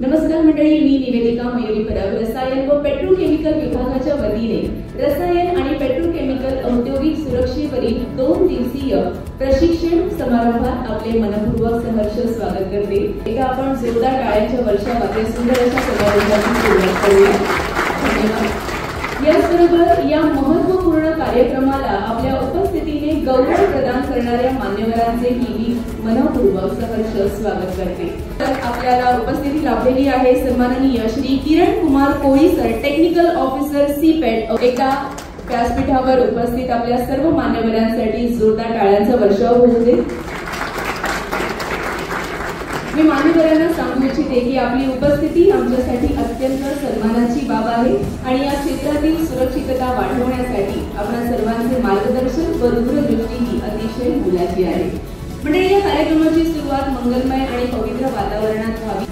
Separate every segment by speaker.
Speaker 1: नमस्कार मंडळी, मी निवेदिका मयुरी परब रसायन व पेट्रोकेमिकल विभागाच्या वतीने रसायन आणि पेट्रोकेमिकल औद्योगिक सुरक्षेवरील 2 दिवसीय प्रशिक्षण समारंभात आपले मनपूर्वक सहर्ष स्वागत करते। एका आपण जोरदार टाळ्यांच्या वर्षात आपल्या सुंदर अशा समारंभाची सुरुवात करूया। धन्यवाद। याचबरोबर या महत्त्वपूर्ण कार्यक्रमाला आपल्या उपस्थितीने गौरव प्रदान करणाऱ्या मान्यवरांचेही मी मनपूर्वक सहर्ष स्वागत करते। तर आपल्याला उपस्थिती लाभलेली आहे सन्माननीय श्री किरण कुमार कोळी सर, टेक्निकल ऑफिसर सीपेट। एका व्यासपीठावर उपस्थित आपल्या सर्व मान्यवरांसाठी जोरदार टाळ्यांचा वर्षाव होऊ दे। मी मान्यवरांना सांगू इच्छिते की आपली उपस्थिती आमच्यासाठी अत्यंत सन्मानाची बाब आहे आणि या क्षेत्रातील सुरक्षितता वाढवण्यासाठी आपल्या सर्वांचे मार्गदर्शन व दूरदृष्टी ही अतिशय मोलाची आहे। म्हणजे या कार्यक्रमाची सुरुवात मंगलमय आणि पवित्र वातावरणात व्हावी।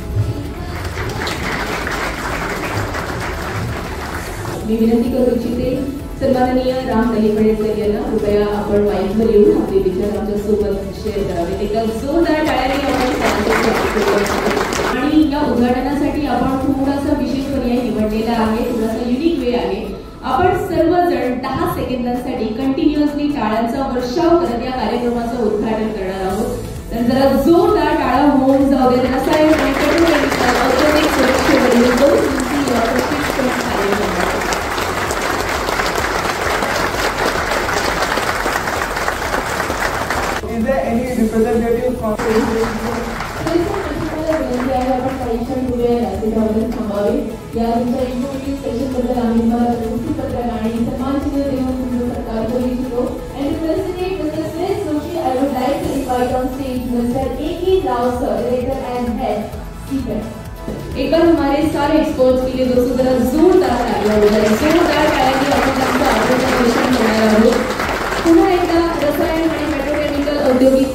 Speaker 1: मी विनंती करू इच्छिते सन्माननीय राम दहिवडे सर यांना कृपया आपण माईकवर येऊन आपले विचार आमच्या सोबत शेअर करावे। एका जोरदार टाळ्यांनी आपण आणि या उद्घाटनासाठी आपण थोडासा विशेष पर्याय निवडलेला आहे, थोडासा युनिक वे आहे। आपण सर्वजण 10 सेकंदांसाठी कंटिन्युअसली टाळ्यांचा वर्षाव करत या कार्यक्रमाचं उद्घाटन करणार आहोत। तर जरा जोरदार टाळ्या होऊन जाऊ दे। रसायन आणि पेट्रोकेमिकल औद्योगिक सुरक्षेवरील 2 दिवसीय प्रशिक्षण कार्यक्रम।
Speaker 2: Is there any representative conference?
Speaker 1: एक बार हमारे सारे एक्सपर्ट्स के लिए दोस्तों जरा जोरदार तालियां हो जाए। जोरदार तालियां आपण त्यांचं अभिनंदन करणार आहोत। पुन्हा एकदा रसायन आणि पेट्रोकेमिकल औद्योगिक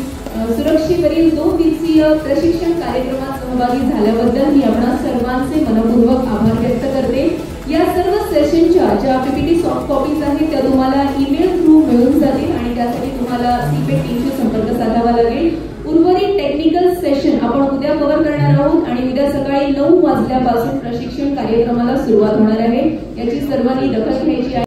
Speaker 1: सुरक्षेवरील 2 दिवसीय प्रशिक्षण कार्यक्रमात सहभागी झाल्याबद्दल मी आपणा सर्वांचे मनपूर्वक आभार व्यक्त करते। या सर्व सेशनच्या ज्या पीपीटी सॉफ्ट कॉपीज आहेत त्या तुम्हाला ईमेल थ्रू मिळून जातील आणि त्यासाठी तुम्हाला सीपेट टीमशी संपर्क साधावा लागेल। उर्वरित टेक्निकल सेशन आपण उद्या कव्हर करणार आहोत आणि उद्या सकाळी 9 वाजल्यापासून प्रशिक्षण कार्यक्रमाला सुरुवात होणार आहे। याची सर्वांनी दखल घ्यायची आहे।